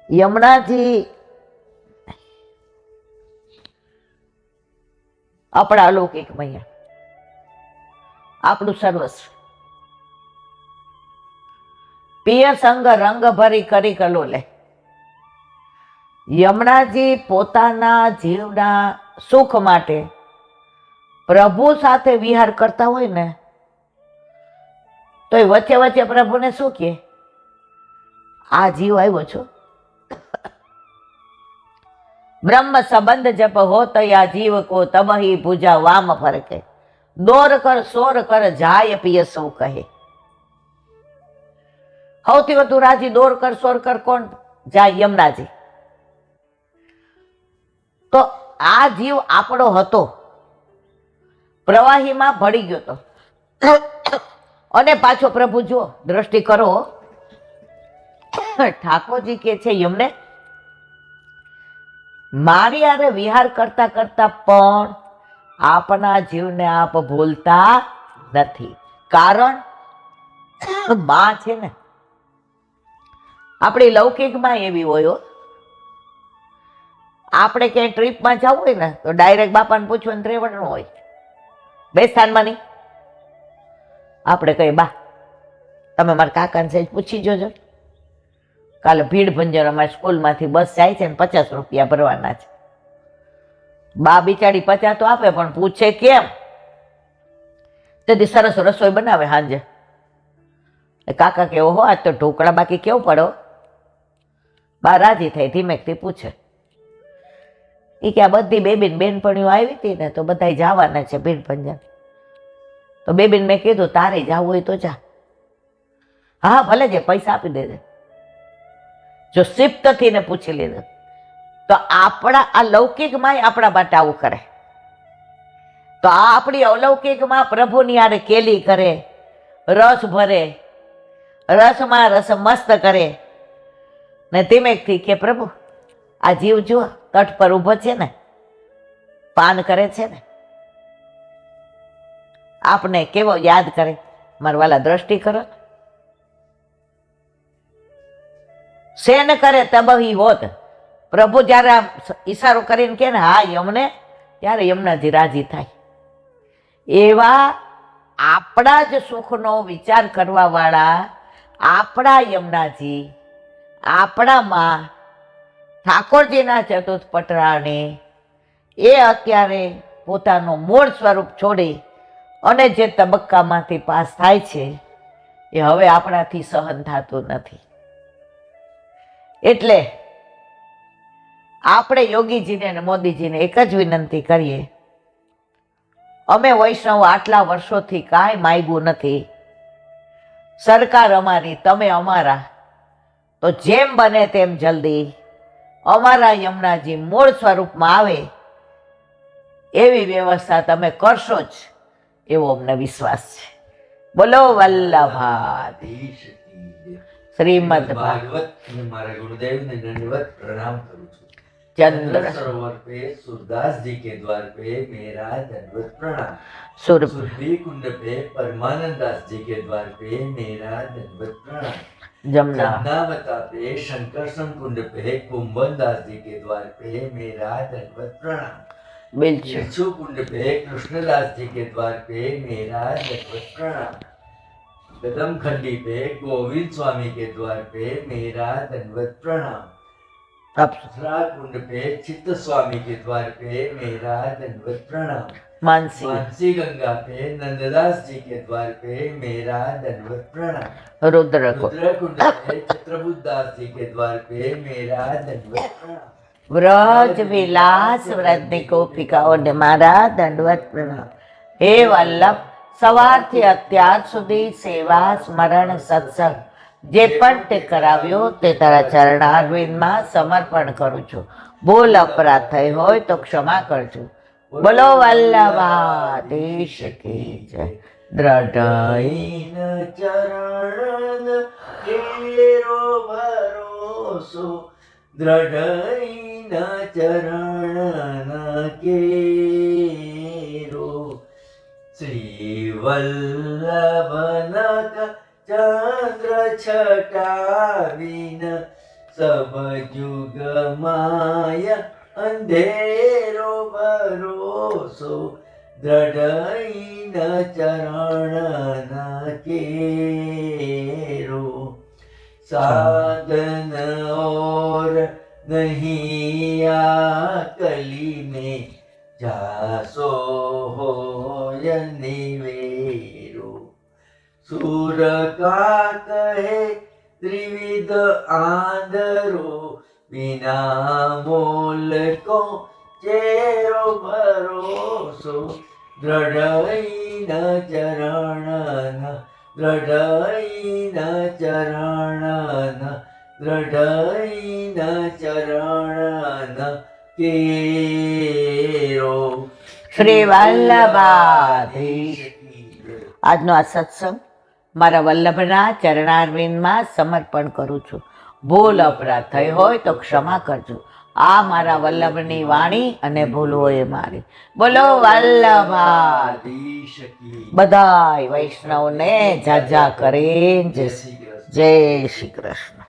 યમુનાજી આપણા અલૌકિક મૈયા, આપણું સર્વસ્વ. પિય સંગ રંગ ભરી કરી કલોલે. યમુનાજી પોતાના જીવના સુખ માટે પ્રભુ સાથે વિહાર કરતા હોય ને, તો એ વચ્ચે વચ્ચે પ્રભુને શું કહે? આ જીવ આવ્યો છો, બ્રહ્મ સંબંધ જપ હો તયા જીવ કો તમહી પૂજા વામ ફરકે, દોર કર સોર કર જાય પિય સૌ કહે. સૌથી વધુ રાજી દોર કર સોર કર કોણ? જાય યમુનાજી. તો આ જીવ આપણો હતો, પ્રવાહીમાં ભળી ગયો હતો, અને પાછો પ્રભુ જો દ્રષ્ટિ કરો, ઠાકોરજી કે છે યમને, મારી હારે વિહાર કરતા કરતા પણ આપના જીવને આપ ભૂલતા નથી. કારણ માં છે ને, આપણી લૌકિકમાં એવી હોય. આપણે ક્યાંય ટ્રીપમાં જવું હોય ને તો ડાયરેક્ટ બાપાને પૂછવાનું ત્રેવડનું હોય, બેસ્તાનમાં નહીં. આપણે કહીએ બા તમે મારા કાકાને સહેજ પૂછી જોજો, કાલે ભીડ ભંજર અમારી સ્કૂલમાંથી બસ જાય છે ને 50 રૂપિયા ભરવાના છે. બા બિચારી 50 તો આપે પણ પૂછે કેમ? તેથી સરસ રસોઈ બનાવે સાંજે. કાકા કેવો હો આજ તો ઢોકળા બાકી કેવું પડો? બા રાજી થઈ ધીમેકથી પૂછે એ કે આ બધી બેબીન બેનપણીઓ આવી હતી ને તો બધા જવાના છે ભીડ ભંજર. તો બેબીન મેં કીધું તારે જવું હોય તો જા. હા ભલે જે પૈસા આપી દેજે. જો સિફ્તથી ને પૂછી લીધું તો આપણા આ લૌકિકમાં આપણા માટે આવું કરે, તો આ આપણી અલૌકિકમાં પ્રભુની હારે કેલી કરે, રસ ભરે, રસમાં રસ મસ્ત કરે ને ધીમેકથી કે પ્રભુ આ જીવ જુઓ તટ પર ઊભો છે ને, પાન કરે છે ને, આપને કેવો યાદ કરે, મારા વાલા દ્રષ્ટિ કરો. શેન કરે તબહી હોત. પ્રભુ જયારે આમ ઈશારો કરીને કે ને હા યમને, ત્યારે યમુનાજી રાજી થાય. એવા આપણા જ સુખનો વિચાર કરવા વાળા આપણા યમુનાજી, આપણામાં ઠાકોરજીના ચતુર્થ પટરાણી એ અત્યારે પોતાનું મૂળ સ્વરૂપ છોડી અને જે તબક્કામાંથી પાસ થાય છે એ હવે આપણાથી સહન થતું નથી. એટલે આપણે યોગીજીને અને મોદીજીને એક જ વિનંતી કરીએ, અમે વૈષ્ણવ આટલા વર્ષોથી કાંઈ માગ્યું નથી, સરકાર અમારી તમે અમારા, તો જેમ બને તેમ જલ્દી અમારા યમુનાજી મૂળ સ્વરૂપમાં આવે એવી વ્યવસ્થા તમે કરશો જ એવો અમને વિશ્વાસ છે. બોલો વલ્લભાધીશ શ્રીમદ ભાગવત. મારા ગુરુદેવને दंडवत प्रणाम करूं છું. चंद्र सरोवर पे सूरदास जी के द्वार पे मेरा दंडवत प्रणाम. सुर सुरभि कुंड पे परमानंद दास जी के द्वार पे मेरा दंडवत प्रणाम. जमुना जमनावता पे शंकरसन कुंड पे कुंभन दास जी के द्वार पे मेरा दंडवत प्रणाम. बिल्चु बिच्छू कुंड पे कृष्णदास जी के द्वार पे मेरा दंडवत प्रणाम. कदम खंडी पे गोविंद स्वामी के द्वार पे मेरा दंडवत प्रणाम. अप्सरा कुंड पे चित्त स्वामी के द्वार पे मेरा दंडवत प्रणाम. मानसी मानसी गंगा पे नंददास जी के द्वार पे मेरा दंडवत प्रणाम. रुद्र को रुद्र कुंड पे चित्रबुद्ध दास जी के द्वार पे मेरा दंडवत प्रणाम. व्रज विलास व्रतनी गोपिकाओने मारा दंडवत प्रणाम. हे वल्लभ, સવારથી અત્યાર સુધી સેવા સ્મરણ સત્સંગ જે પણ તે કરાવ્યો તે તારા ચરણારવિંદમાં સમર્પણ કરું છું. ભૂલ અપરાધ થઈ હોય તો ક્ષમા કરજો. બોલો વલ્લભાધીશ કી જય. દ્રઢ ચરણ કેરો ભરોસો, દ્રઢ ચરણ કેરો. શ્રી વલ્લભનક ચંદ્ર છટાવીન सब जुग माया अंधेरो भरोसो दृढ़ई न चरण न केरो साधन और नहीं आ कली में जासो हो निवेरो सूर का कहे त्रिविध आंधरो बिना मोल को चेरो भरोसो दृढ़ई न चरण न दृढ़ई न चरण न दृढ़ई न चरण न केरो શ્રી વલ્લભાધીશ. આજનો આ સત્સંગ મારા વલ્લભના ચરણારવિંદમાં સમર્પણ કરું છું. ભૂલ અપરાધ થઈ હોય તો ક્ષમા કરજો. આ મારા વલ્લભની વાણી અને ભૂલ હોય મારી. બોલો વલ્લભાધીશ. બધાય વૈષ્ણવને જાજા કરીને જય શ્રી કૃષ્ણ.